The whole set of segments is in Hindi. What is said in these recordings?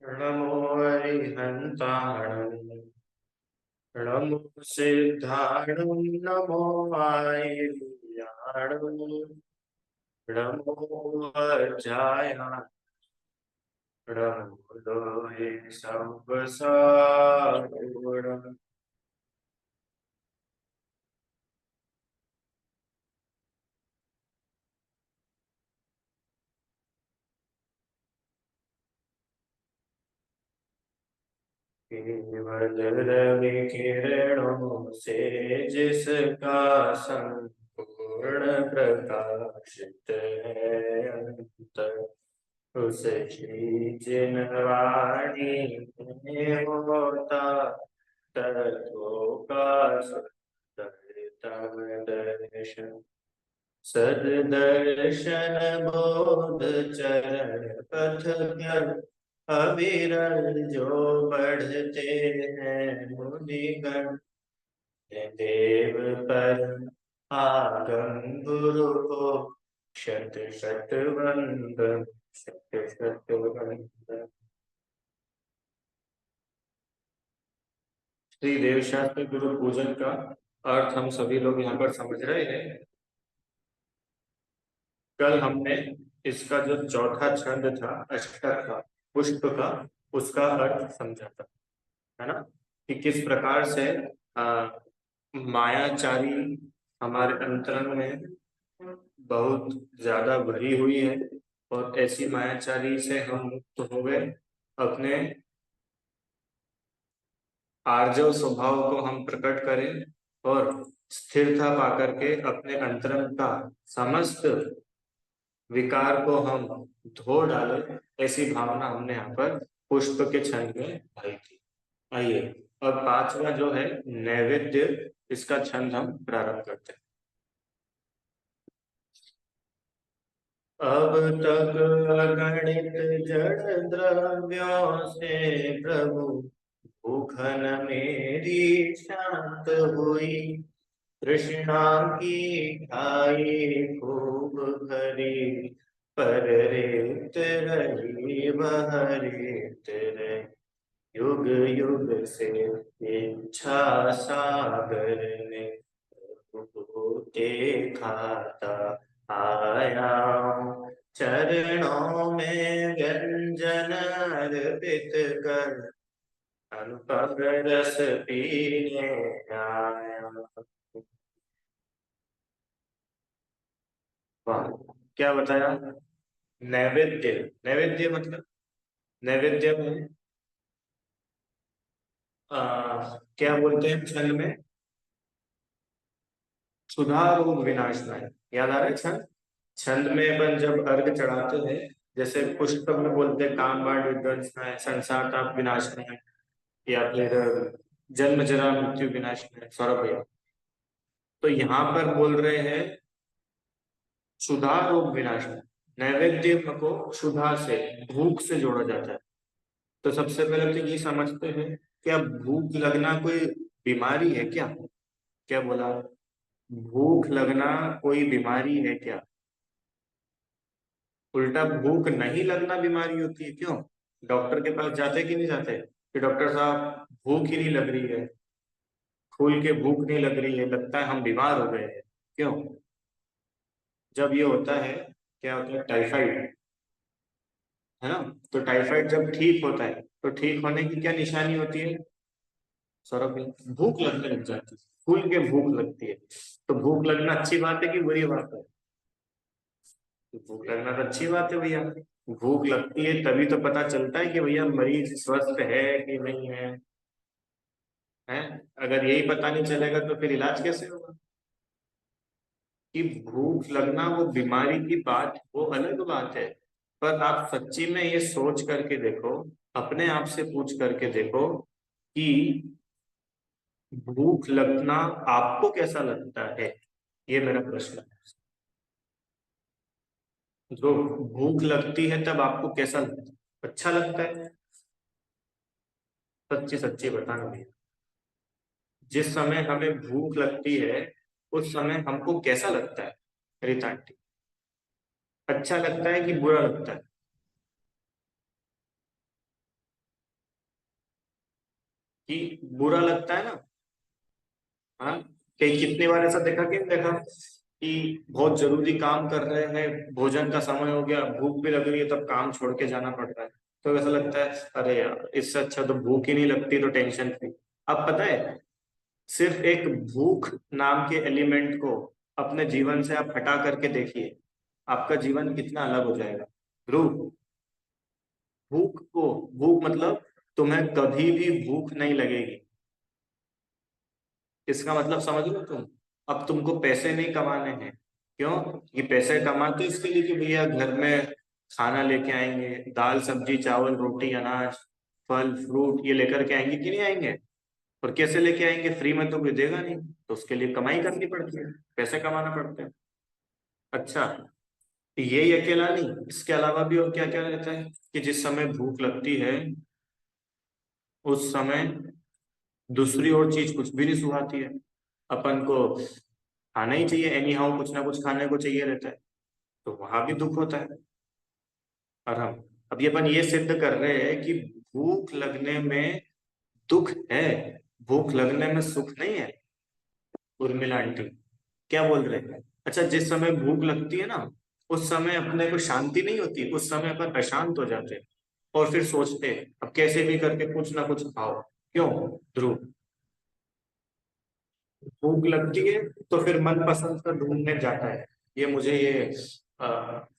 नमो अरिहन्ताणं नमो सिद्धाणं नमो वायुयाणं नमो वज्रायाणं नमो लोहे संवसारणं। केवल रवि किरणों से जिसका संपूर्ण प्रकाशित है अंतर, उस श्री जिनवाणी में होता तत्वों सत्तम दर्शन। सदर्शन बोध चरण पथ पर अविरल जो बढ़ते हैं मुनिगण। देव पर आगम गुरु को शत शत वंदन, शत शत वंदन। श्री देवशास्त्र गुरु पूजन का अर्थ हम सभी लोग यहाँ पर समझ रहे हैं। कल हमने इसका जो चौथा छंद था, अष्टक का, पुष्प का, उसका अर्थ समझा था, है ना, कि किस प्रकार से मायाचारी हमारे अंतरंग में बहुत ज्यादा भरी हुई है और ऐसी मायाचारी से हम मुक्त हो गए। अपने आर्जव स्वभाव को हम प्रकट करें और स्थिरता पाकर के अपने अंतरंग का समस्त विकार को हम धो डालें, ऐसी भावना हमने यहाँ पर पुष्प के छंद में पाई थी। आइए अब पांचवा जो है नैवेद्य, इसका छंद हम प्रारंभ करते हैं। अब तक अगणित जड़ द्रव्यों से प्रभु भूखन मेरी शांत हुई। तृष्णा की खाई खूब भरी, पर रेत रही वह रेत रही। युग युग से इच्छा सागर ने देखा आया हूँ। चरणों में व्यंजन अर्पित कर अनुपम रस पीने आया। वाह, क्या बताया? नैवेद्य, नैवेद्य मतलब, नैवेद्य में क्या बोलते हैं छंद में? सुधा रोग विनाशनाय। याद आ रहा है छंद? छंद में अपन जब अर्घ चढ़ाते हैं, जैसे पुष्प में बोलते हैं काम बाढ़ विध्वंसनाय, संसार ताप विनाशनाय, या फिर जन्म जरा मृत्यु विनाशनाय, सौरभ भैया। तो यहाँ पर बोल रहे हैं सुधा रोग विनाशनाय। नैवेद्य को सुधा से, भूख से जोड़ा जाता है। तो सबसे पहले तो ये समझते हैं, क्या भूख लगना कोई बीमारी है क्या? क्या बोला? भूख लगना कोई बीमारी है क्या? उल्टा भूख नहीं लगना बीमारी होती है। क्यों? डॉक्टर के पास जाते कि नहीं जाते कि डॉक्टर साहब भूख ही नहीं लग रही है, खुल के भूख नहीं लग रही है, लगता है हम बीमार हो गए हैं। क्यों? जब ये होता है, क्या होता है, टाइफाइड, है ना? तो टाइफाइड जब ठीक होता है तो ठीक होने की क्या निशानी होती है सौरभ भाई? भूख लगने लग जाती है, खुल के भूख लगती है। तो भूख लगना अच्छी बात है कि बुरी बात है? तो भूख लगना तो अच्छी बात है भैया। भूख लगती है तभी तो पता चलता है कि भैया मरीज स्वस्थ है कि नहीं है। हैं? अगर यही पता नहीं चलेगा तो फिर इलाज कैसे होगा? कि भूख लगना वो बीमारी की बात, वो अलग बात है। पर आप सच्ची में ये सोच करके देखो, अपने आप से पूछ करके देखो कि भूख लगना आपको कैसा लगता है? ये मेरा प्रश्न है। जो भूख लगती है तब आपको कैसा लगता है? अच्छा लगता है? सच्ची सच्ची बताना भैया, जिस समय हमें भूख लगती है उस समय हमको कैसा लगता है रीता आंटी? अच्छा लगता है कि बुरा लगता है? कि बुरा लगता है ना। हाँ, कई कितनी बार ऐसा देखा कि नहीं देखा कि बहुत जरूरी काम कर रहे हैं, भोजन का समय हो गया, भूख भी लग रही है, तब काम छोड़ के जाना पड़ रहा है। तो ऐसा लगता है अरे यार, इससे अच्छा तो भूख ही नहीं लगती, तो टेंशन फ्री। अब पता है, सिर्फ एक भूख नाम के एलिमेंट को अपने जीवन से आप हटा करके देखिए, आपका जीवन कितना अलग हो जाएगा। ध्रुव, भूख मतलब तुम्हें कभी भी भूख नहीं लगेगी। इसका मतलब समझ लो तुम। अब तुमको पैसे नहीं कमाने हैं। क्यों? ये पैसे कमाते इसके लिए कि भैया घर में खाना लेके आएंगे, दाल सब्जी चावल रोटी अनाज फल फ्रूट ये लेकर के आएंगे कि नहीं आएंगे। और कैसे लेके आएंगे? फ्री में तो कोई देगा नहीं, तो उसके लिए कमाई करनी पड़ती है, पैसे कमाना पड़ते हैं। अच्छा, यही अकेला नहीं, इसके अलावा भी और क्या क्या रहता है कि जिस समय भूख लगती है उस समय दूसरी और चीज कुछ भी नहीं सुहाती है। अपन को खाना ही चाहिए, एनी हाउ कुछ ना कुछ खाने को चाहिए रहता है, तो वहां भी दुख होता है। और हम अब ये अपन ये सिद्ध कर रहे हैं कि भूख लगने में दुख है, भूख लगने में सुख नहीं है। उर्मिला आंटी क्या बोल रहे हैं? अच्छा, जिस समय भूख लगती है ना, उस समय अपने को शांति नहीं होती, उस समय अपन अशांत हो जाते हैं और फिर सोचते हैं अब कैसे भी करके कुछ ना कुछ खाओ। क्यों? ध्रुव, भूख लगती है तो फिर मन पसंद का ढूंढने जाता है। ये मुझे ये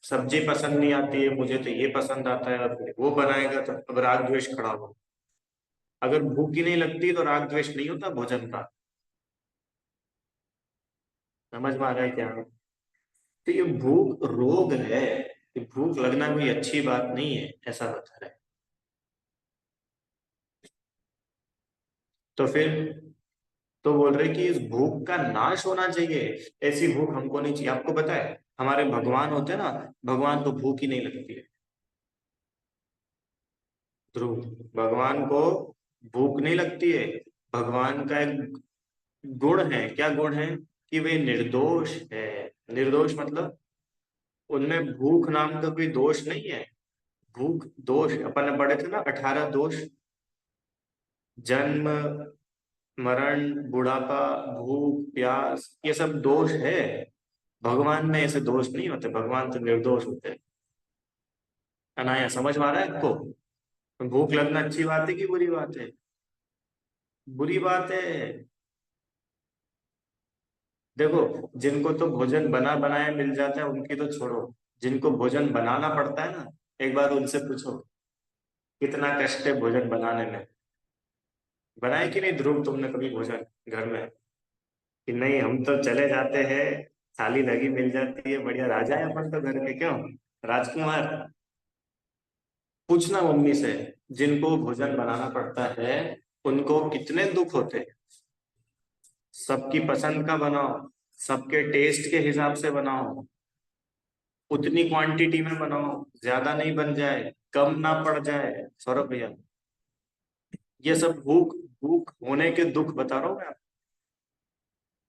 सब्जी पसंद नहीं आती है, मुझे तो ये पसंद आता है, और फिर वो बनाएगा तो अब राग द्वेष खड़ा हो। अगर भूख ही नहीं लगती तो राग द्वेष नहीं होता भोजन का। समझ में आ रहा है क्या? तो ये भूख रोग है, ये भूख लगना कोई अच्छी बात नहीं है, ऐसा बता रहा है। तो फिर तो बोल रहे कि इस भूख का नाश होना चाहिए, ऐसी भूख हमको नहीं चाहिए। आपको पता है हमारे भगवान होते हैं ना, भगवान को भूख ही नहीं लगती है। ध्रुव, भगवान को भूख नहीं लगती है। भगवान का एक गुण है, क्या गुण है? कि वे निर्दोष है। निर्दोष मतलब उनमें भूख नाम का कोई दोष नहीं है। भूख दोष अपन ने पढ़े थे ना, 18 दोष। जन्म, मरण, बुढ़ापा, भूख प्यास, ये सब दोष है। भगवान में ऐसे दोष नहीं होते, भगवान तो निर्दोष होते हैं। अनाया समझ में आ रहा है आपको? भूख लगना अच्छी बात है कि बुरी बात है? बुरी बात है। देखो, जिनको तो भोजन बना बनाया मिल जाता है उनकी तो छोड़ो, जिनको भोजन बनाना पड़ता है ना, एक बार उनसे पूछो कितना कष्ट है भोजन बनाने में। बनाए कि नहीं ध्रुव तुमने कभी भोजन घर में? कि नहीं, हम तो चले जाते हैं, थाली लगी मिल जाती है, बढ़िया राजा है अपन तो घर के, क्यों राजकुमार। पूछना मम्मी से, जिनको भोजन बनाना पड़ता है उनको कितने दुख होते हैं। सबकी पसंद का बनाओ, सबके टेस्ट के हिसाब से बनाओ, उतनी क्वांटिटी में बनाओ, ज्यादा नहीं बन जाए, कम ना पड़ जाए। सौरभ भैया, ये सब भूख, भूख होने के दुख बता रहा हूँ मैं।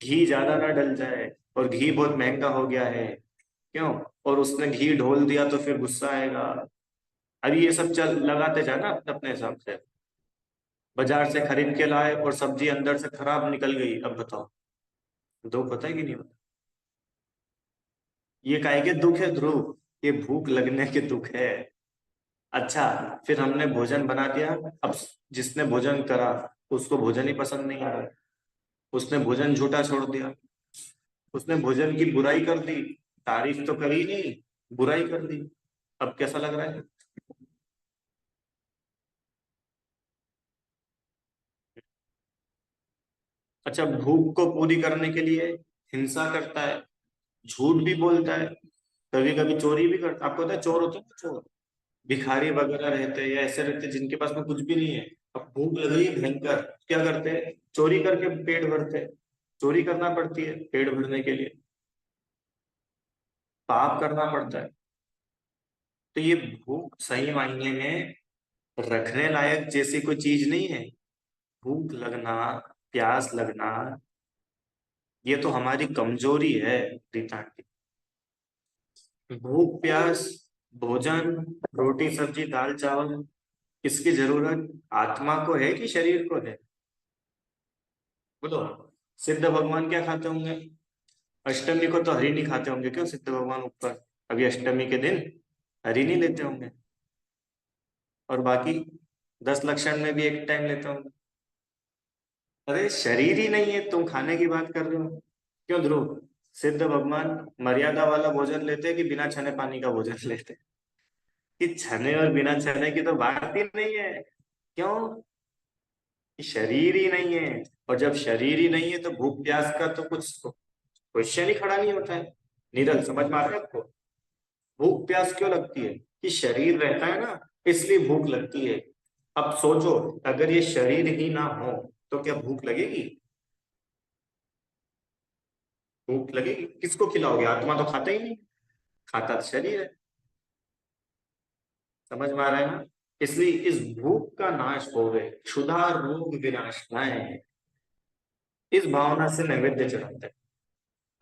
घी ज्यादा ना डल जाए, और घी बहुत महंगा हो गया है, क्यों? और उसने घी ढोल दिया तो फिर गुस्सा आएगा। अभी ये सब चल लगाते जाना अपने हिसाब से। बाजार से खरीद के लाए और सब्जी अंदर से खराब निकल गई, अब बताओ दुख होता है कि नहीं होता? ये काहे के दुख है ध्रुव? ये भूख लगने के दुख है। अच्छा, फिर हमने भोजन बना दिया, अब जिसने भोजन करा उसको भोजन ही पसंद नहीं आया, उसने भोजन झूठा छोड़ दिया, उसने भोजन की बुराई कर दी। तारीफ तो करी नहीं, बुराई कर दी। अब कैसा लग रहा है? अच्छा, भूख को पूरी करने के लिए हिंसा करता है, झूठ भी बोलता है, कभी कभी चोरी भी करता। आपको पता है चोर होते हैं ना, चोर भिखारी वगैरह रहते हैं या ऐसे रहते हैं जिनके पास में कुछ भी नहीं है, अब भूख लग रही है भयंकर, क्या करते हैं? चोरी करके पेट भरते हैं। चोरी करना पड़ती है पेट भरने के लिए, पाप करना पड़ता है। तो ये भूख सही मायने में रखने लायक जैसी कोई चीज नहीं है। भूख लगना, प्यास लगना, ये तो हमारी कमजोरी है रीता आंटी। भूख प्यास, भोजन, रोटी सब्जी दाल चावल, इसकी जरूरत आत्मा को है कि शरीर को है? बोलो। सिद्ध भगवान क्या खाते होंगे? अष्टमी को तो हरी नहीं खाते होंगे, क्यों? सिद्ध भगवान ऊपर अभी अष्टमी के दिन हरी नहीं लेते होंगे। और बाकी 10 लक्षण में भी एक टाइम लेते होंगे। अरे शरीर ही नहीं है, तुम खाने की बात कर रहे हो। क्यों ध्रुव? सिद्ध भगवान मर्यादा वाला भोजन लेते हैं कि बिना छने पानी का भोजन लेते हैं? कि छने और बिना छने की तो बात ही नहीं है। क्यों? कि शरीर ही नहीं है। और जब शरीर ही नहीं है तो भूख प्यास का तो कुछ क्वेश्चन ही खड़ा नहीं होता है। नीरल, समझ में आ रहा है आपको? भूख प्यास क्यों लगती है? कि शरीर रहता है ना, इसलिए भूख लगती है। अब सोचो, अगर ये शरीर ही ना हो तो क्या भूख लगेगी? भूख लगेगी? किसको खिलाओगे? आत्मा तो खाता ही नहीं, खाता तो शरीर है। समझ में आ रहा है ना? इसलिए इस भूख का नाश होवे, क्षुधा रोग विनाशनाय, इस भावना से नैवेद्य चढ़ाते हैं।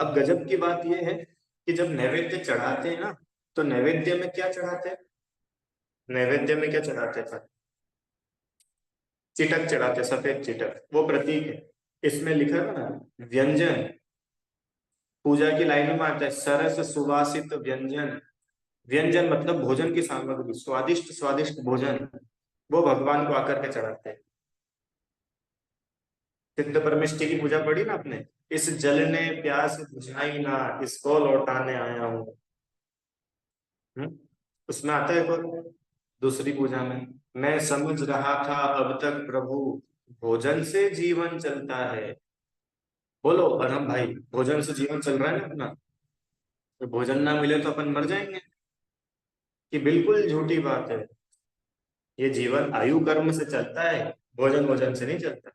अब गजब की बात यह है कि जब नैवेद्य चढ़ाते हैं ना, तो नैवेद्य में क्या चढ़ाते हैं? नैवेद्य में क्या चढ़ाते थे? चिटक चढ़ाते, सफेद चिटक, वो प्रतीक है। इसमें लिखा है ना, व्यंजन। पूजा की लाइनों में आता है, सरस सुवासित व्यंजन। व्यंजन मतलब भोजन की सामग्री, स्वादिष्ट स्वादिष्ट भोजन, वो भगवान को आकर के चढ़ाते हैं। सिद्ध परमेष्टि की पूजा पढ़ी ना आपने? इस जल ने प्यास बुझाई ना, इसको लौटाने आया हूँ। उसमें आता है कौन? दूसरी पूजा में, मैं समझ रहा था अब तक प्रभु भोजन से जीवन चलता है। बोलो, और हम भाई भोजन से जीवन चल रहा है ना अपना, तो भोजन ना मिले तो अपन मर जाएंगे। कि बिल्कुल झूठी बात है। ये जीवन आयु कर्म से चलता है, भोजन भोजन से नहीं चलता।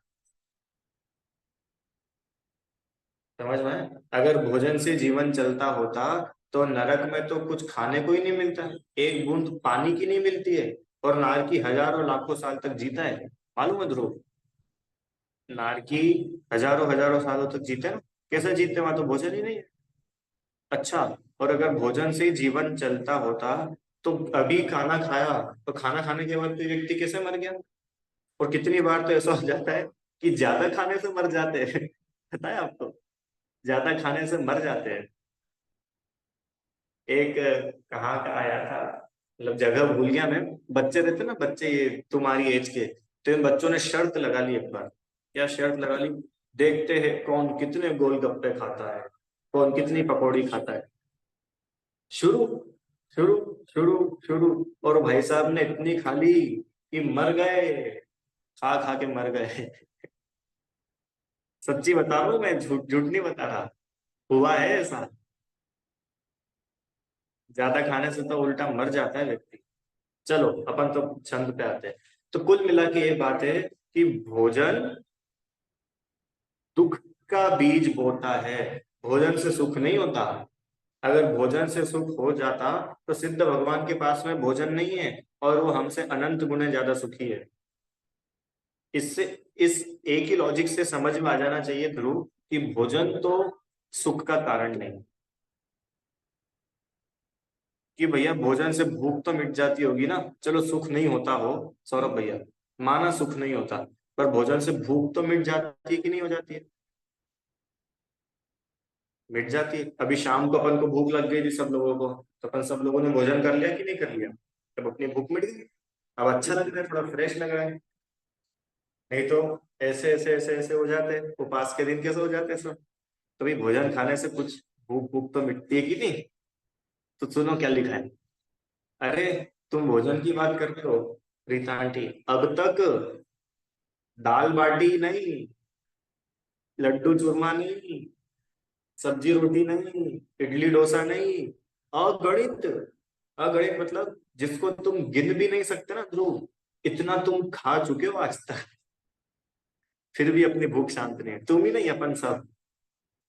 समझ में आया? अगर भोजन से जीवन चलता होता तो नरक में तो कुछ खाने को ही नहीं मिलता, एक बूंद पानी की नहीं मिलती है। और नारकी हजारों लाखों साल तक जीता है, मालूम है ध्रुव? नारकी हजारों हजारों सालों तक जीते ना। कैसे जीते? वहां तो भोजन ही नहीं है। अच्छा, और अगर भोजन से ही जीवन चलता होता तो अभी खाना खाया, तो खाना खाने के बाद कोई व्यक्ति कैसे मर गया? और कितनी बार तो ऐसा हो जाता है कि ज्यादा खाने से मर जाते हैं। पता है आपको? ज्यादा खाने से मर जाते हैं। एक कहाँ का आया था, मतलब जगह भूल गया मैं। बच्चे रहते ना, बच्चे ये तुम्हारी एज के, तो इन बच्चों ने शर्त लगा ली एक बार। क्या शर्त लगा ली? देखते हैं कौन कितने गोलगप्पे खाता है, कौन कितनी पकौड़ी खाता है। शुरू शुरू शुरू शुरू, और भाई साहब ने इतनी खा ली कि मर गए। खा खा के मर गए। सच्ची बता रहा हूँ मैं, झूठ झूठ नहीं बता रहा। हुआ है ऐसा। ज्यादा खाने से तो उल्टा मर जाता है व्यक्ति। चलो, अपन तो छंद पे आते हैं। तो कुल मिला के ये बात है कि भोजन दुख का बीज बोता है, भोजन से सुख नहीं होता। अगर भोजन से सुख हो जाता तो सिद्ध भगवान के पास में भोजन नहीं है, और वो हमसे अनंत गुने ज्यादा सुखी है। इससे, इस एक ही लॉजिक से समझ में आ जाना चाहिए ध्रुव, कि भोजन तो सुख का कारण नहीं। कि भैया भोजन से भूख तो मिट जाती होगी ना, चलो सुख नहीं होता हो, सौरभ भैया, माना सुख नहीं होता, पर भोजन से भूख तो मिट जाती है कि नहीं हो जाती है? मिट जाती है। अभी शाम को अपन को भूख लग गई थी सब लोगों को, तो अपन सब लोगों ने भोजन कर लिया कि नहीं कर लिया? तब अपनी भूख मिट गई। अब अच्छा लग रहा है, थोड़ा फ्रेश लग रहा है। नहीं तो ऐसे ऐसे ऐसे ऐसे हो जाते, उपवास के दिन कैसे हो जाते सब। तो भाई भोजन खाने से कुछ भूख भूख तो मिटती है कि नहीं? तो सुनो क्या लिखा है। अरे, तुम भोजन की बात करते हो रीता आंटी, अब तक दाल बाटी नहीं, लड्डू चूरमा नहीं, सब्जी रोटी नहीं, इडली डोसा नहीं, अगणित, अगणित मतलब जिसको तुम गिन भी नहीं सकते ना ध्रुव, इतना तुम खा चुके हो आज तक। फिर भी अपनी भूख शांत नहीं है। तुम ही नहीं, अपन सब।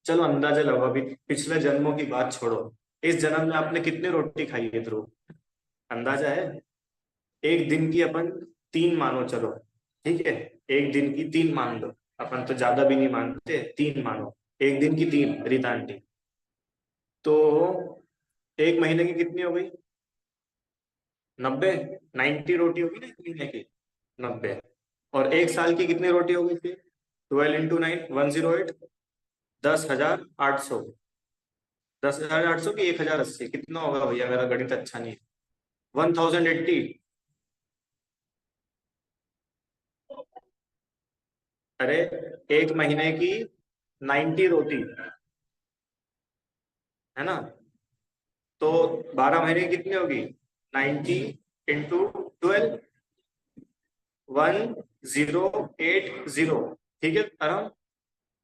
चलो अंदाजा लगाओ, अभी पिछले जन्मों की बात छोड़ो, इस जन्म में आपने कितनी रोटी खाई है ध्रुव? अंदाजा है? एक दिन की अपन 3 मानो, चलो ठीक है, एक दिन की 3 मान लो। अपन तो ज्यादा भी नहीं मानते, 3 मानो। एक दिन की 3, रीता आंटी। तो एक महीने की कितनी हो गई? 90, 90 रोटी होगी ना एक महीने की। 90। और एक साल की कितनी रोटी हो गई थी? 12 × 9 108, 10,800। 10,800 की 1,080 कितना होगा भैया? मेरा गणित अच्छा नहीं है। 1,080। अरे एक महीने की 90 रोटी है ना, तो 12 महीने की कितनी होगी? 90 × 12, 1080। ठीक है आराम।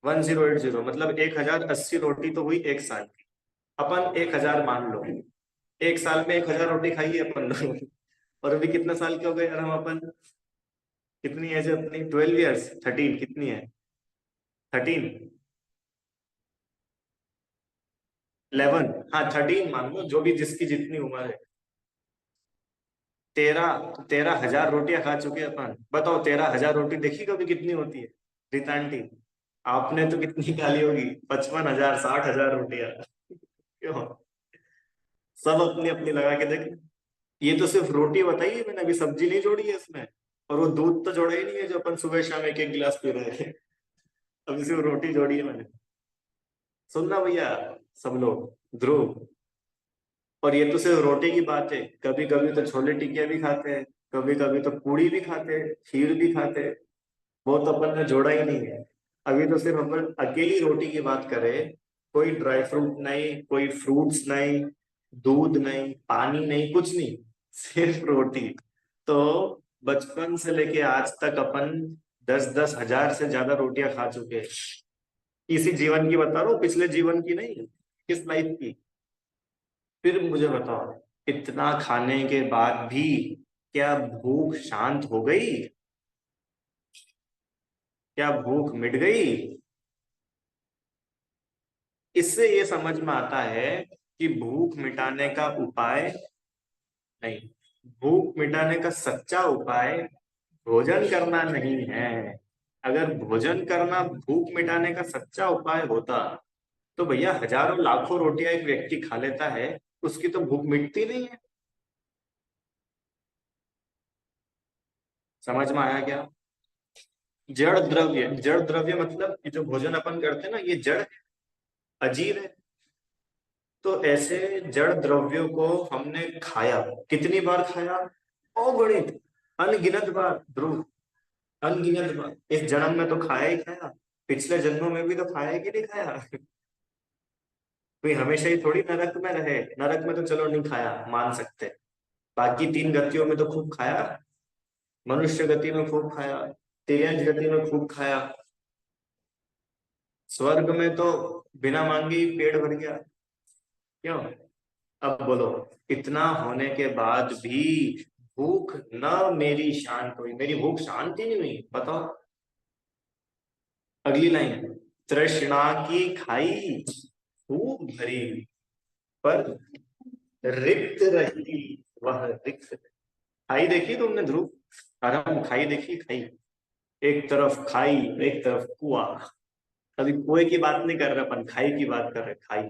1080 मतलब 1,080 रोटी तो हुई एक साल की। अपन 1,000 मान लो, एक साल में 1,000 रोटी खाई है अपन लोग। और अभी कितने साल के हो गए यार हम अपन? कितनी एज है अपनी? 12 ईयर्स, 13 कितनी है? 13, 11, हाँ 13 मान लो, जो भी जिसकी जितनी उम्र है। 13,000 रोटियां खा चुके हैं अपन। बताओ 13,000 रोटी देखी कभी कितनी होती है? रीता आंटी, आपने तो कितनी खा ली होगी? 55,000, 60,000 रोटियां। क्यों? सब अपनी अपनी लगा के देख। ये तो सिर्फ रोटी बताई है मैंने, अभी सब्जी नहीं जोड़ी है इसमें। और वो दूध तो जोड़ा ही नहीं है जो अपन सुबह शाम एक एक गिलास पी रहे हैं। अभी सिर्फ रोटी जोड़ी है मैंने। सुनना भैया सब लोग, ध्रुव। और ये तो सिर्फ रोटी की बात है, कभी कभी तो छोले टिकिया भी खाते हैं, कभी कभी तो पूड़ी भी खाते हैं, खीर भी खाते हैं। वो तो अपन ने जोड़ा ही नहीं है। अभी तो सिर्फ अपन अकेली रोटी की बात करें। कोई ड्राई फ्रूट नहीं, कोई फ्रूट्स नहीं, दूध नहीं, पानी नहीं, कुछ नहीं, सिर्फ रोटी। तो बचपन से लेके आज तक अपन 10-10 हजार से ज्यादा रोटियां खा चुके हैं। इसी जीवन की बता रहा हूँ, पिछले जीवन की नहीं, किस लाइफ की। फिर मुझे बताओ, इतना खाने के बाद भी क्या भूख शांत हो गई? क्या भूख मिट गई? इससे ये समझ में आता है कि भूख मिटाने का उपाय नहीं, भूख मिटाने का सच्चा उपाय भोजन करना नहीं है। अगर भोजन करना भूख मिटाने का सच्चा उपाय होता, तो भैया हजारों लाखों रोटियां एक व्यक्ति खा लेता है, उसकी तो भूख मिटती नहीं है। समझ में आया क्या? जड़ द्रव्य, जड़ द्रव्य मतलब ये जो भोजन अपन करते हैं ना, ये जड़ अजीब है। तो ऐसे जड़ द्रव्यों को हमने खाया, कितनी बार खाया? अगणित, अनगिनत बार ध्रुव, अनगिनत बार। इस जन्म में तो खाया ही खाया, पिछले जन्मों में भी तो खाया है कि नहीं खाया? कोई हमेशा ही थोड़ी नरक में रहे, नरक में तो चलो नहीं खाया मान सकते, बाकी तीन गतियों में तो खूब खाया। मनुष्य गति में खूब खाया, तेज गति में खूब खाया, स्वर्ग में तो बिना मांगे ही पेट भर गया। क्यों? अब बोलो, इतना होने के बाद भी भूख न मेरी शांत हुई, मेरी भूख शांत ही नहीं हुई। बताओ अगली लाइन, तृष्णा की खाई खूब भरी, पर रिक्त रही वह रिक्त। खाई देखी तुमने ध्रुव? आराम खाई देखी? खाई, एक तरफ खाई, एक तरफ कुआं। अभी कुएं की बात नहीं कर रहे अपन, खाई की बात कर रहे, खाई।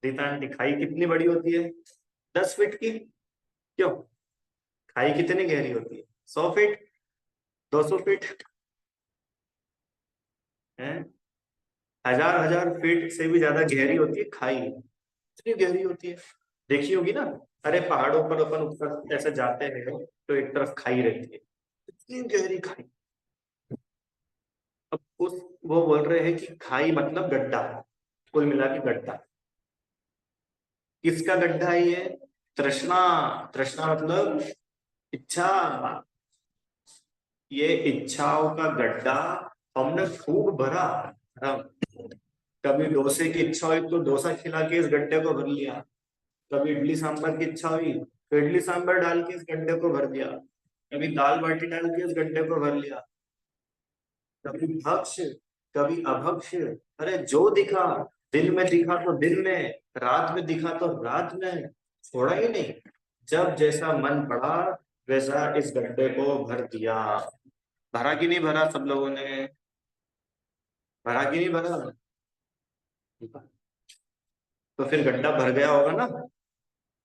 रीता आंटी, खाई कितनी बड़ी होती है? 10 फीट की। क्यों? खाई कितनी गहरी होती है? 100 फीट, 200 फीट है? हजार हजार फीट से भी ज्यादा गहरी होती है खाई। इतनी गहरी होती है, देखी होगी ना। अरे पहाड़ों पर अपन ऊपर ऐसे जाते हैं तो एक तरफ खाई रहती है, इतनी गहरी खाई। अब उस, वो बोल रहे हैं कि खाई मतलब गड्ढा, कुल मिला के गड्ढा। किसका गड्ढा है ये? तृष्णा। तृष्णा मतलब इच्छा। ये इच्छाओं का गड्ढा हमने खूब भरा। हाँ, कभी डोसे की इच्छा हुई तो डोसा खिला के इस गड्ढे को भर लिया। कभी इडली सांभर की इच्छा हुई तो इडली सांभर डाल के इस गड्ढे को भर दिया। कभी दाल बाटी डाल के इस गड्ढे को भर लिया। कभी भक्ष, कभी अभक्ष। अरे जो दिखा, दिन में दिखा तो दिन में, रात में दिखा तो रात में, छोड़ा ही नहीं। जब जैसा मन पड़ा वैसा इस गड्ढे को भर दिया। भरा कि नहीं भरा सब लोगों ने? भरा कि नहीं भरा? तो फिर गड्ढा भर गया होगा ना?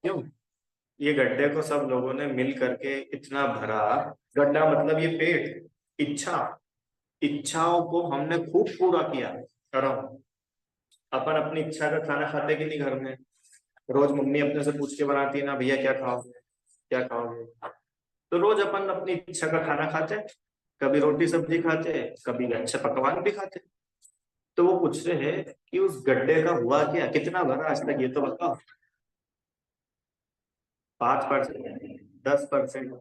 क्यों? ये गड्ढे को सब लोगों ने मिल करके इतना भरा। गड्ढा मतलब ये पेट, इच्छा, इच्छाओं को हमने खूब पूरा किया। करो, अपन अपनी इच्छा का खाना खाते कि नहीं घर में? रोज मम्मी अपने से पूछ के बनाती है ना, भैया क्या खाओगे, क्या खाओगे? तो रोज अपन अपनी इच्छा का खाना खाते हैं। कभी रोटी सब्जी खाते हैं, कभी अच्छे पकवान भी खाते हैं। तो वो पूछ रहे हैं कि उस गड्ढे का हुआ क्या, कितना भरा आज तक, ये तो बताओ। 5%, 10%?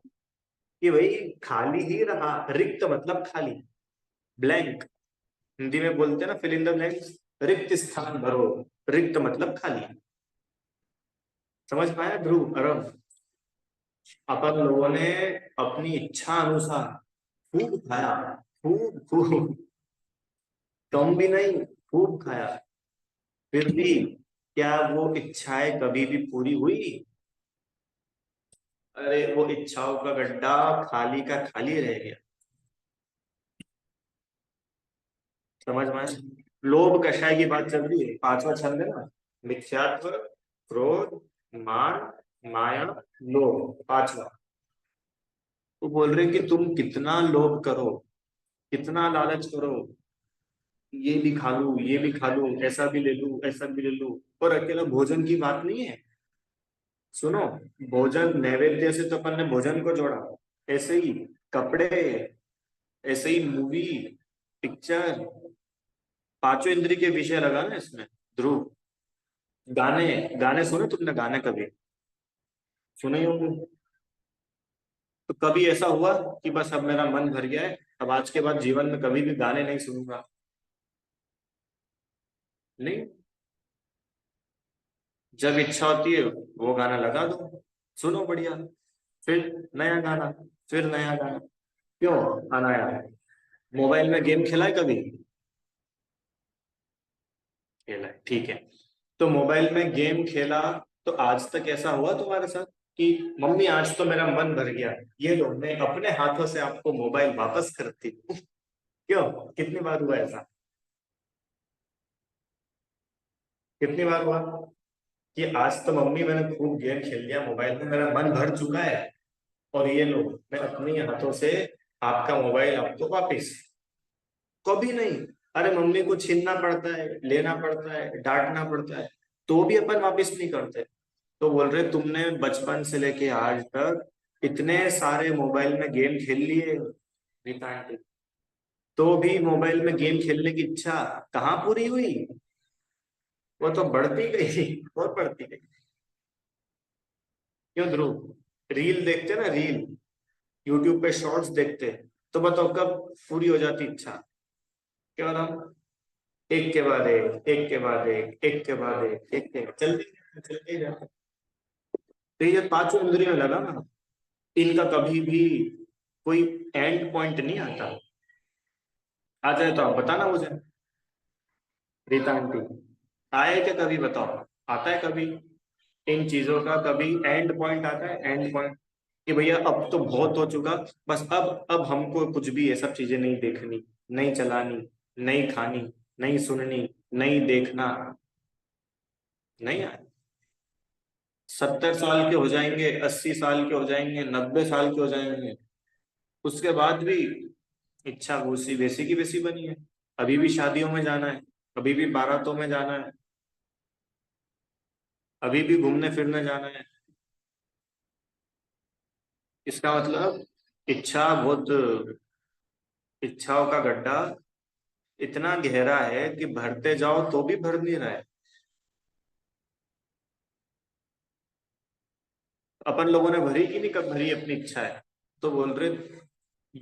कि भाई खाली ही रहा, रिक्त मतलब खाली, ब्लैंक। हिंदी में बोलते हैं ना, फिल इन द ब्लैंक्स, रिक्त स्थान भरो। रिक्त मतलब खाली। समझ पाया ध्रुव, अरब? अपन लोगों ने अपनी इच्छा अनुसार खूब खाया, खूब खूब, कम भी नहीं, खूब खाया। फिर भी क्या वो इच्छाएं कभी भी पूरी हुई? अरे वो इच्छाओं का गड्ढा खाली का खाली रह गया। समझ में आया? लोभ कषाय की बात चल रही है, पांचवा छंद है ना, मिथ्यात्व, क्रोध, मान, माया, लोभ, पांचवा। तो बोल रहे कि तुम कितना लोभ करो, कितना लालच करो, ये भी खा लूं, ये भी खा लूं, ऐसा भी ले लूं, ऐसा भी ले लूं। और अकेला भोजन की बात नहीं है। सुनो, भोजन नैवेद्य से तो अपन ने भोजन को जोड़ा, ऐसे ही कपड़े, ऐसे ही मूवी, पिक्चर, पांचों इंद्री के विषय लगा ना इसमें, ध्रुव। गाने, गाने सुने तुमने, गाने कभी सुने ही होंगे। तो कभी ऐसा हुआ कि बस अब मेरा मन भर गया है, अब आज के बाद जीवन में कभी भी गाने नहीं सुनूंगा? नहीं। जब इच्छा होती है वो गाना लगा दो, सुनो बढ़िया, फिर नया गाना, फिर नया गाना। क्यों आना यार? मोबाइल में गेम खेला है कभी? खेला है, ठीक है। तो मोबाइल में गेम खेला, तो आज तक ऐसा हुआ तुम्हारे साथ कि मम्मी आज तो मेरा मन भर गया, ये लो मैं अपने हाथों से आपको मोबाइल वापस करती हूँ? क्यों? कितनी बार हुआ ऐसा? कितनी बार हुआ कि आज तो मम्मी मैंने खूब गेम खेल लिया मोबाइल में, मेरा मन भर चुका है, और ये लो मैं अपने हाथों से आपका मोबाइल आपको वापिस? कभी नहीं। अरे मम्मी को छीनना पड़ता है, लेना पड़ता है, डांटना पड़ता है, तो भी अपन वापिस नहीं करते। तो बोल रहे तुमने बचपन से लेके आज तक इतने सारे मोबाइल में गेम खेल लिए रीता आंटी, तो भी मोबाइल में गेम खेलने की इच्छा कहाँ पूरी हुई? वो तो बढ़ती गई और बढ़ती गई। क्यों ध्रुव? रील देखते ना, रील, यूट्यूब पे शॉर्ट्स देखते, तो बताओ कब पूरी हो जाती इच्छा? क्या नाम? एक के बाद एक के बाद एक के बाद एक के, चलते ही रहते। तो ये पांचों इंद्रियों में लगा ना, इनका कभी भी कोई एंड पॉइंट नहीं आता। आ जाए तो आप बताना मुझे, रीता आंटी, आए क्या कभी, बताओ, आता है कभी? इन चीजों का कभी एंड पॉइंट आता है, एंड पॉइंट? कि भैया अब तो बहुत हो चुका, बस अब हमको कुछ भी ये सब चीजें नहीं देखनी, नहीं चलानी, नहीं खानी, नहीं सुननी, नहीं देखना। नहीं आए। 70 साल के हो जाएंगे, 80 साल के हो जाएंगे, 90 साल के हो जाएंगे, उसके बाद भी इच्छा वैसी वैसी की वैसी बनी है। अभी भी शादियों में जाना है, अभी भी बारातों में जाना है, अभी भी घूमने फिरने जाना है। इसका मतलब इच्छा बहुत, इच्छाओं का गड्ढा इतना गहरा है कि भरते जाओ तो भी भर नहीं रहा है। अपन लोगों ने भरी कि नहीं, कब भरी अपनी इच्छा है? तो बोल रहे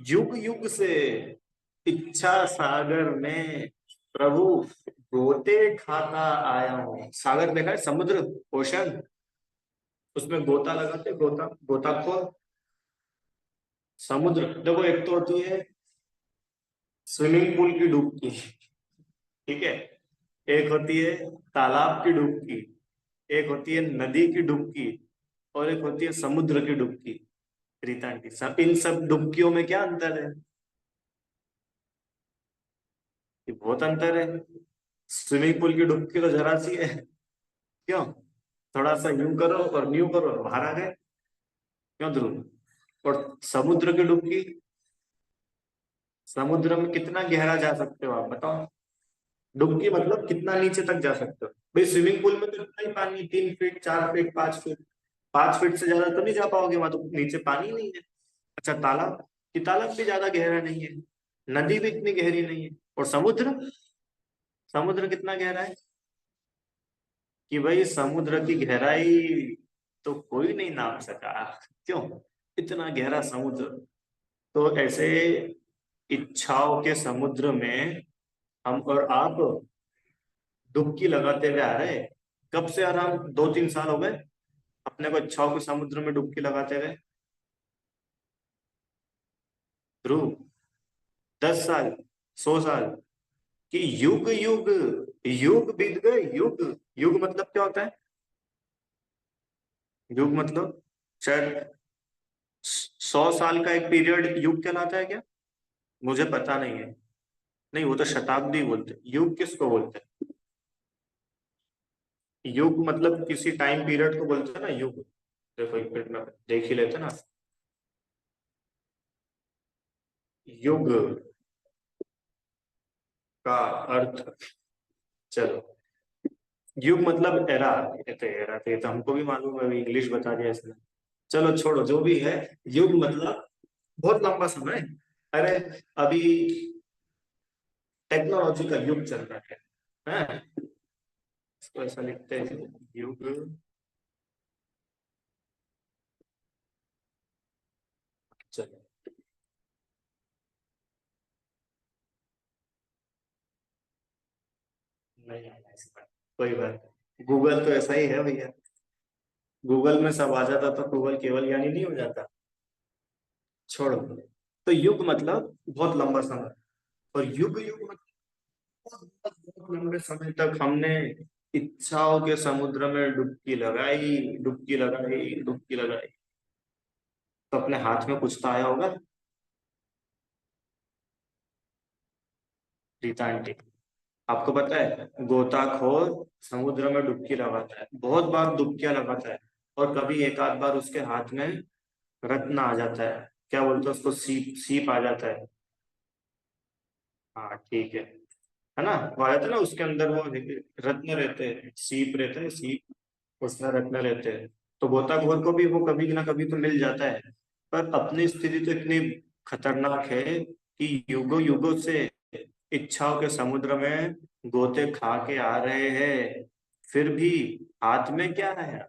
युग युग से इच्छा सागर में प्रभु गोते खाता आया हूँ। सागर देखा है, समुद्र, ओशन, उसमें गोता लगाते, गोता, गोताखोर। समुद्र देखो, एक तो होती है स्विमिंग पूल की डुबकी, ठीक है, एक होती है तालाब की डुबकी, एक होती है नदी की डुबकी, और एक होती है समुद्र की डुबकी। रीता आंटी, सब इन सब डुबकियों में क्या अंतर है? ये बहुत अंतर है। स्विमिंग पूल की डुबकी तो जरा सी है, क्यों? थोड़ा सा यूं करो और न्यू करो और बाहर आ गए। क्यों ध्रुव? और समुद्र की डुबकी, समुद्र में कितना गहरा जा सकते हो आप बताओ। डुबकी मतलब कितना नीचे तक जा सकते हो भाई। स्विमिंग पूल में तो इतना ही पानी, 3 फीट 4 फीट 5 फीट। 5 फीट से ज्यादा तो नहीं जा पाओगे, वहां तो नीचे पानी ही नहीं है। अच्छा तालाब, कि तालाब भी ज्यादा गहरा नहीं है, नदी भी इतनी गहरी नहीं है। और समुद्र, समुद्र कितना गहरा है कि भाई समुद्र की गहराई तो कोई नहीं नाप सका। क्यों, इतना गहरा समुद्र। तो ऐसे इच्छाओं के समुद्र में हम और आप डुबकी लगाते हुए आ रहे हैं। कब से आराम, 2-3 साल हो गए अपने को इच्छाओं के समुद्र में डुबकी लगाते हुए। ध्रुव, 10 साल, 100 साल, कि युग युग, युग बीत गए युग। युग मतलब क्या होता है? युग मतलब शायद 100 साल का एक पीरियड युग कहलाता है क्या? मुझे पता नहीं है। नहीं वो तो शताब्दी बोलते हैं, युग किसको बोलते हैं? युग मतलब किसी टाइम पीरियड को बोलते हैं ना युग। देखो एक मिनट में देख ही लेते हैं ना। युग का अर्थ, चलो, युग मतलब एरा। ये तो एरा थे तो हमको भी मालूम है, इंग्लिश बता दिया इसने। चलो छोड़ो जो भी है। युग मतलब बहुत लंबा समय। अरे अभी टेक्नोलॉजी का युग चल रहा है। इसको ऐसा लिखते हैं, युग। चलो, नहीं आया इस बार, कोई बात नहीं। गूगल तो ऐसा ही है भैया। गूगल में सब आ जाता तो गूगल केवल ज्ञानी नहीं हो जाता। छोड़ो। तो युग मतलब बहुत लंबा समय। और युग युग मतलब बहुत बहुत लंबे समय तक हमने इच्छाओं के समुद्र में डुबकी लगाई, डुबकी लगाई, डुबकी लगाई। तो अपने हाथ में कुछ तो आया होगा। रीता आंटी, आपको पता है गोताखोर समुद्र में डुबकी लगाता है, बहुत बार डुबकियां लगाता है। और कभी एक आध बार उसके हाथ में रत्न आ जाता है। क्या बोलते हैं उसको, सीप, सीप आ जाता है। हाँ ठीक है ना। वो आ जाता है ना उसके अंदर, वो रत्न रहते हैं, सीप रहते हैं, सीप उसमें रत्न रहते हैं। तो गोताखोर को भी वो कभी ना कभी तो मिल जाता है। पर अपनी स्थिति तो इतनी खतरनाक है कि युगों युगों से इच्छाओं के समुद्र में गोते खा के आ रहे हैं, फिर भी हाथ में क्या है?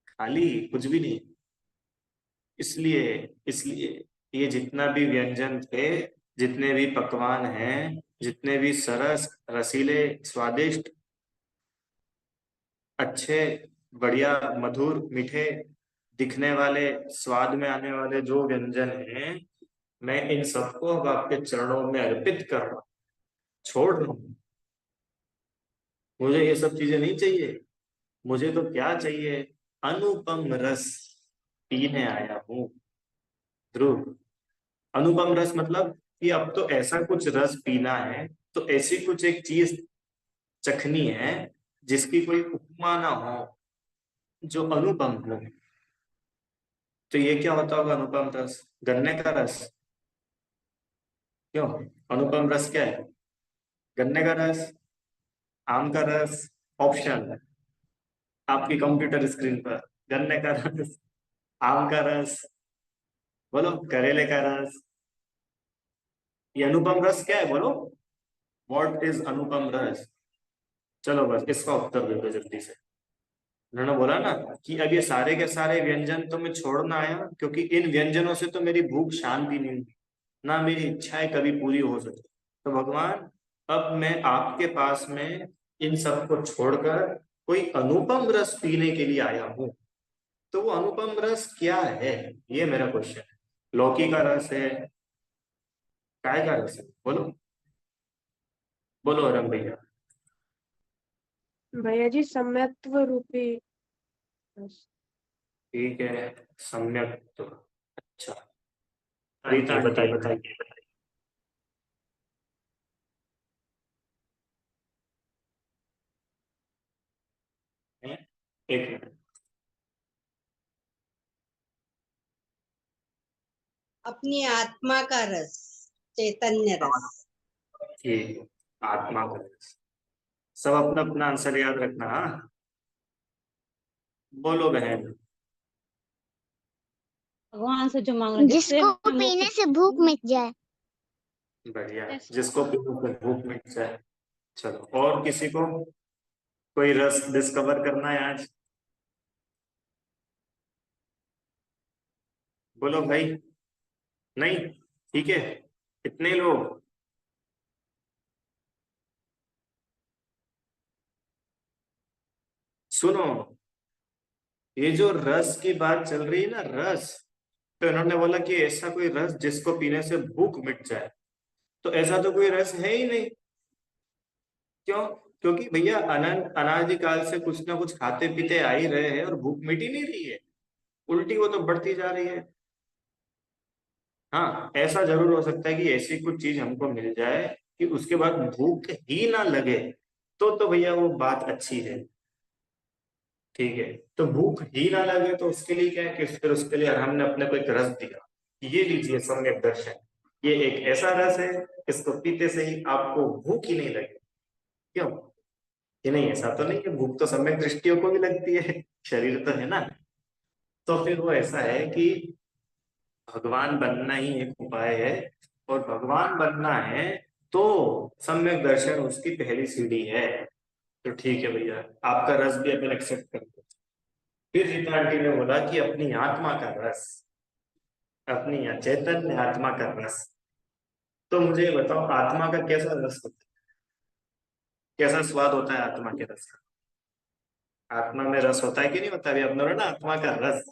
खाली, कुछ भी नहीं। इसलिए, इसलिए ये जितना भी व्यंजन थे, जितने भी पकवान हैं, जितने भी सरस रसीले स्वादिष्ट अच्छे बढ़िया मधुर मीठे दिखने वाले, स्वाद में आने वाले जो व्यंजन हैं, मैं इन सबको अब आपके चरणों में अर्पित कर रहा हूं, छोड़ रहा हूं। मुझे ये सब चीजें नहीं चाहिए। मुझे तो क्या चाहिए? अनुपम रस पीने आया हूँ। ध्रुव, अनुपम रस मतलब कि अब तो ऐसा कुछ रस पीना है, तो ऐसी कुछ एक चीज चखनी है जिसकी कोई उपमा ना हो, जो अनुपम हो। तो ये क्या होता होगा अनुपम रस? गन्ने का रस? क्यों, अनुपम रस क्या है? गन्ने का रस, आम का रस, ऑप्शन है आपकी कंप्यूटर स्क्रीन पर। गन्ने का रस, आम का रस, बोलो करेले का रस। ये अनुपम रस क्या है बोलो? व्हाट इज अनुपम रस? चलो बस इसका उत्तर दे दो जल्दी से। उन्होंने बोला ना कि अब ये सारे के सारे व्यंजन तो मैं छोड़ना आया, क्योंकि इन व्यंजनों से तो मेरी भूख शांत भी नहीं हुई, ना मेरी इच्छाएं कभी पूरी हो सके। तो भगवान, अब मैं आपके पास में इन सबको छोड़कर कोई अनुपम रस पीने के लिए आया हूँ। तो वो अनुपम रस क्या है, ये मेरा क्वेश्चन है। लौकी का रस है? काय का रस है? बोलो, बोलो रंग भैया। भैया जी सम्यक्त्व रूपी रस। ठीक है, सम्यक तो, अच्छा, रीता आंटी बताइए। बताइए एक मिनट। अपनी आत्मा का रस, चैतन्य रस। ठीक है, आत्मा का रस। सब अपना अपना आंसर याद रखना। हाँ, बोलो बहन। भगवान से जो मांगना, जिसको पीने से भूख मिट जाए। बढ़िया, जिसको पीने से भूख मिट जाए। चलो, और किसी को कोई रस डिस्कवर करना है आज? बोलो भाई। नहीं? ठीक है, कितने लोग? सुनो, ये जो रस की बात चल रही है ना, रस, तो इन्होंने बोला कि ऐसा कोई रस जिसको पीने से भूख मिट जाए, तो ऐसा तो कोई रस है ही नहीं। क्यों? क्योंकि भैया अनादिकाल से कुछ ना कुछ खाते पीते आ ही रहे हैं और भूख मिट ही नहीं रही है, उल्टी वो तो बढ़ती जा रही है। हाँ, ऐसा जरूर हो सकता है कि ऐसी कुछ चीज हमको मिल जाए कि उसके बाद भूख ही ना लगे, तो भैया वो बात अच्छी है। ठीक है, तो भूख ही ना लगे तो उसके लिए क्या है कि फिर उसके लिए हमने अपने को एक रस दिया, ये लीजिए सम्यक दर्शन। ये एक ऐसा रस है, इसको पीते से ही आपको भूख ही नहीं लगे। क्यों? ये नहीं, ऐसा तो नहीं है, भूख तो सम्यक दृष्टियों को भी लगती है, शरीर तो है ना। तो फिर वो ऐसा है कि भगवान बनना ही एक उपाय है, और भगवान बनना है तो सम्यक दर्शन उसकी पहली सीढ़ी है। तो ठीक है भैया, आपका रस भी अपन एक्सेप्ट करते हैं। फिर रीता आंटी ने बोला कि अपनी आत्मा का रस, अपनी चैतन्य आत्मा का रस। तो मुझे बताओ, आत्मा का कैसा रस होता है? कैसा स्वाद होता है आत्मा के रस का? आत्मा में रस होता है कि नहीं होता? अभी अपने बोला ना आत्मा का रस,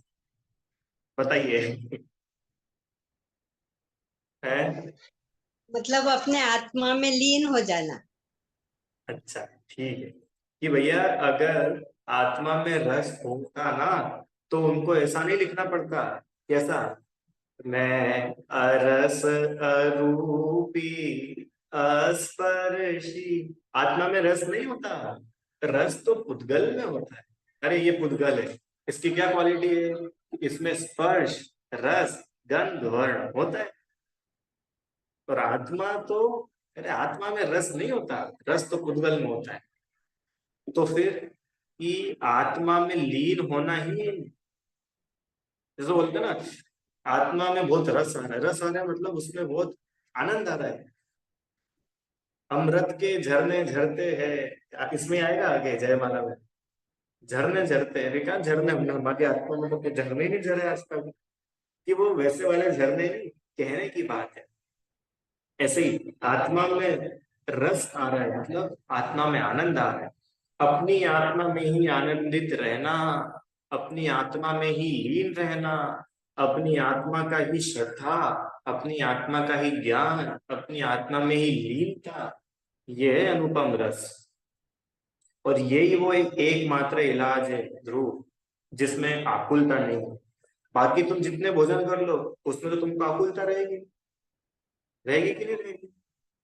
बताइए। है? मतलब अपने आत्मा में लीन हो जाना। अच्छा, ठीक है कि भैया अगर आत्मा में रस होता ना, तो उनको ऐसा नहीं लिखना पड़ता। कैसा? मैं अरस अरूपी अस्पर्शी। आत्मा में रस नहीं होता, रस तो पुद्गल में होता है। अरे ये पुद्गल है, इसकी क्या क्वालिटी है? इसमें स्पर्श, रस, गंध, वर्ण होता है। और आत्मा तो, अरे आत्मा में रस नहीं होता, रस तो पुद्गल में होता है। तो फिर कि आत्मा में लीन होना ही, जैसे बोलते हैं ना, आत्मा में बहुत रस आ रहा है, रस आ रहा है मतलब उसमें बहुत आनंद आ रहा है। अमृत के झरने झरते हैं, इसमें आएगा आगे जयमाला में, झरने झरते हैं। क्या झरने? हमने हमारी आत्मा में तो झरने ही नहीं झरे आज तक, कि वो वैसे वाले झरने नहीं, कहने की बात है। ऐसे ही आत्मा में रस आ रहा है मतलब आत्मा में आनंद आ रहा है। अपनी आत्मा में ही आनंदित रहना, अपनी आत्मा में ही लीन रहना, अपनी आत्मा का ही श्रद्धा, अपनी आत्मा का ही ज्ञान, अपनी आत्मा में ही लीनता, ये है अनुपम रस। और यही वो एकमात्र इलाज है ध्रुव, जिसमें आकुलता नहीं है। बाकी तुम जितने भोजन कर लो, उसमें तो तुमको आकुलता रहेगी, रहेगी कि नहीं रहेगी?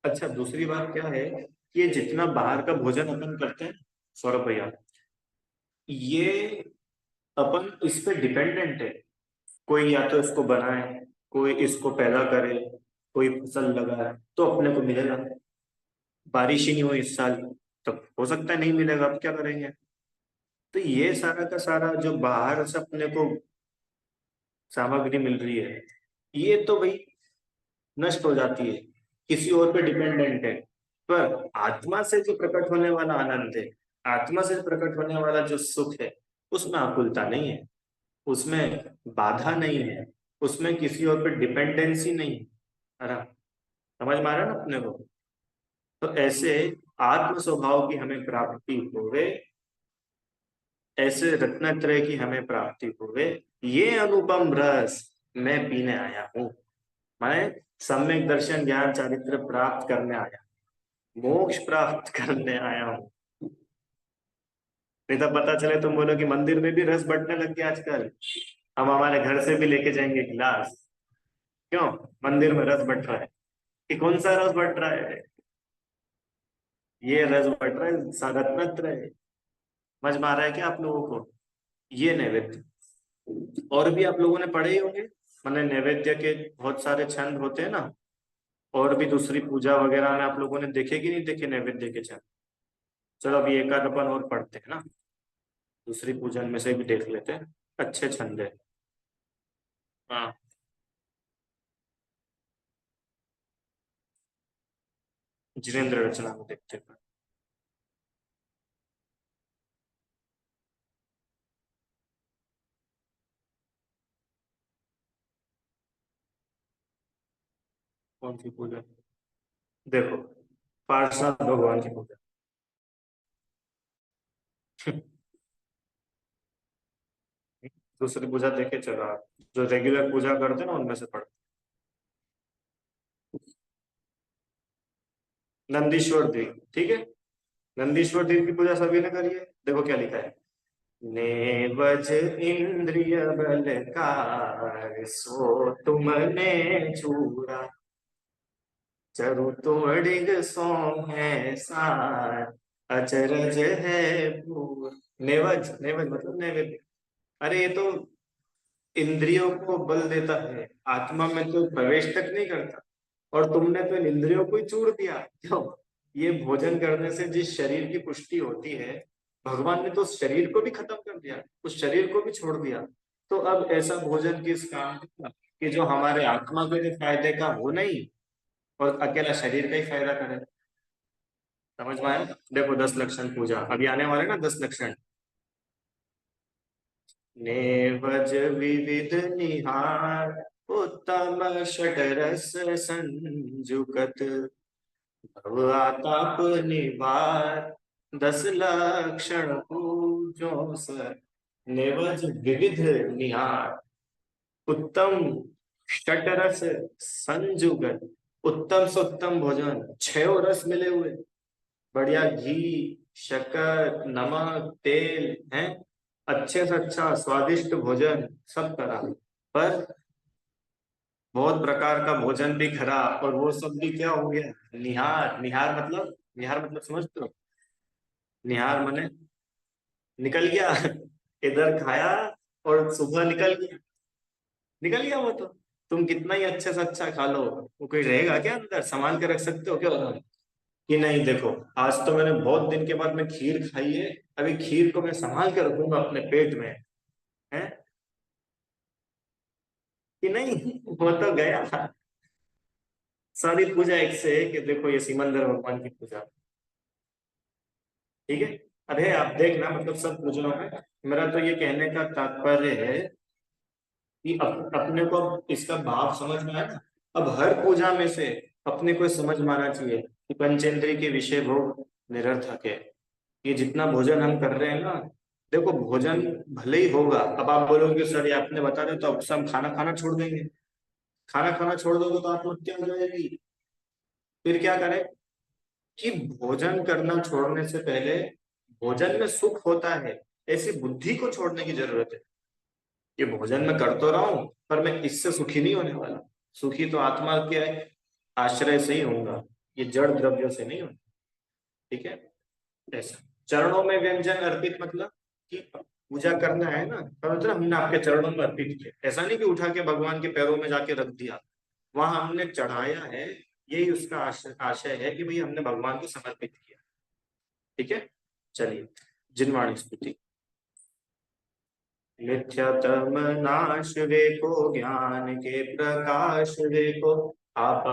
अच्छा, दूसरी बात क्या है कि ये जितना बाहर का भोजन अपन करते हैं सौरभ भैया, ये अपन इस पे डिपेंडेंट है। कोई या तो इसको बनाए, कोई इसको पैदा करे, कोई फसल लगाए, तो अपने को मिलेगा। बारिश ही नहीं हुई इस साल, तो हो सकता है नहीं मिलेगा, अब क्या करेंगे? तो ये सारा का सारा जो बाहर से अपने को सामग्री मिल रही है, ये तो भाई नष्ट हो जाती है, किसी और पे डिपेंडेंट है। पर आत्मा से जो प्रकट होने वाला आनंद है, आत्मा से प्रकट होने वाला जो सुख है, उसमें आकुलता नहीं है, उसमें बाधा नहीं है, उसमें किसी और पे डिपेंडेंसी नहीं है। अरे, समझ में आ रहा है ना अपने को? तो ऐसे आत्म स्वभाव की हमें प्राप्ति होवे, ऐसे रत्नत्रय की हमें प्राप्ति होवे, ये अनुपम रस मैं पीने आया हूँ। मैं सम्यक दर्शन ज्ञान चारित्र प्राप्त करने आया, मोक्ष प्राप्त करने आया हूँ। नहीं तो पता चले तुम बोलो कि मंदिर में भी रस बंटने लग गया आजकल, हम हमारे घर से भी लेके जाएंगे गिलास। क्यों? मंदिर में रस बट रहा है, कि कौन सा रस बट रहा है? ये रस बट रहा है रत्नत्रय। समझ में आ रहा है क्या आप लोगों को? ये नैवेद्य और भी आप लोगों ने पढ़े ही होंगे, मैंने नैवेद्य के बहुत सारे छंद होते हैं ना, और भी दूसरी पूजा वगैरह में आप लोगों ने देखे कि नहीं देखे नैवेद्य के छंद? चलो अभी एक आध अपन और पढ़ते हैं ना, दूसरी पूजन में से भी देख लेते हैं, अच्छे छंद है। हाँ, जिनेन्द्र रचना में देखते हैं। कौन सी पूजा? देखो, पार्षद भगवान की पूजा। दूसरी पूजा देखे चलो आप, जो रेगुलर पूजा करते हैं ना उनमें से पढ़। नंदीश्वर देव, ठीक है, नंदीश्वर देव की पूजा सभी ने करी है। देखो क्या लिखा है, नेवज इंद्रिय बलकार सो तुमने छूरा, चरु तुमडिग सो है सार, अचरज है पूर। नेवज, नेवज मतलब नैवेद्य। अरे ये तो इंद्रियों को बल देता है, आत्मा में तो प्रवेश तक नहीं करता, और तुमने तो इन इंद्रियों को ही चूर दिया। क्यों? ये भोजन करने से जिस शरीर की पुष्टि होती है, भगवान ने तो उस शरीर को भी खत्म कर दिया, उस शरीर को भी छोड़ दिया। तो अब ऐसा भोजन किस काम का कि जो हमारे आत्मा के लिए फायदे का हो नहीं, और अकेला शरीर का ही फायदा करे। समझ में आया? देखो 10 लक्षण पूजा अभी आने वाले ना, 10 लक्षण। नेवज विविध निहार, उत्तम षडरस संजुगत, भव आताप निवार, 10 लक्षण पूजो सर। नेवज विविध निहार, उत्तम षडरस संजुगत, उत्तम से उत्तम भोजन, 6 रस मिले हुए, बढ़िया घी, शक्कर, नमक, तेल है, अच्छे से अच्छा स्वादिष्ट भोजन सब करा, पर बहुत प्रकार का भोजन भी करा, और वो सब भी क्या हो गया? निहार। निहार मतलब समझते हो? निहार माने निकल गया। इधर खाया और सुबह निकल गया, निकल गया वो तो। तुम कितना ही अच्छे से अच्छा खा लो, वो कोई रहेगा क्या अंदर? संभाल के रख सकते हो क्या उन्होंने? कि नहीं देखो, आज तो मैंने बहुत दिन के बाद में खीर खाई है, अभी खीर को मैं संभाल के रखूंगा अपने पेट में, है कि नहीं? वो तो गया। सारी पूजा एक से एक, कि देखो ये सिमंदर भगवान की पूजा, ठीक है। अरे आप देखना, मतलब सब पूजनों में मेरा तो ये कहने का तात्पर्य है कि अपने को इसका भाव समझ में आया ना। अब हर पूजा में से अपने को समझ में आना चाहिए कि पंचेंद्रिय के विषय भोग निरर्थक है। ये जितना भोजन हम कर रहे हैं ना, देखो भोजन भले ही होगा, अब आप बोलोगे सर ये आपने बता दिया तो अब सब खाना खाना छोड़ देंगे। खाना खाना छोड़ दोगे तो आत्महत्या हो जाएगी। फिर क्या करें? कि भोजन करना छोड़ने से पहले भोजन में सुख होता है, ऐसी बुद्धि को छोड़ने की जरूरत है। ये भोजन में कर तो रहा हूं, पर मैं इससे सुखी नहीं होने वाला। सुखी तो आत्मा के आश्रय से ही होगा, ये जड़ द्रव्यों से नहीं होगा, ठीक है। ऐसा चरणों में व्यंजन अर्पित मतलब कि पूजा करना है ना, तो मतलब हमने आपके चरणों में अर्पित किया, ऐसा नहीं कि उठा के भगवान के पैरों में जाके रख दिया, वहां हमने चढ़ाया है। यही उसका आशय है कि भाई हमने भगवान को समर्पित किया, ठीक है। चलिए, जिनवाणी स्तुति। मिथ्यातम नाश वे को, ज्ञान के प्रकाश वे को, आप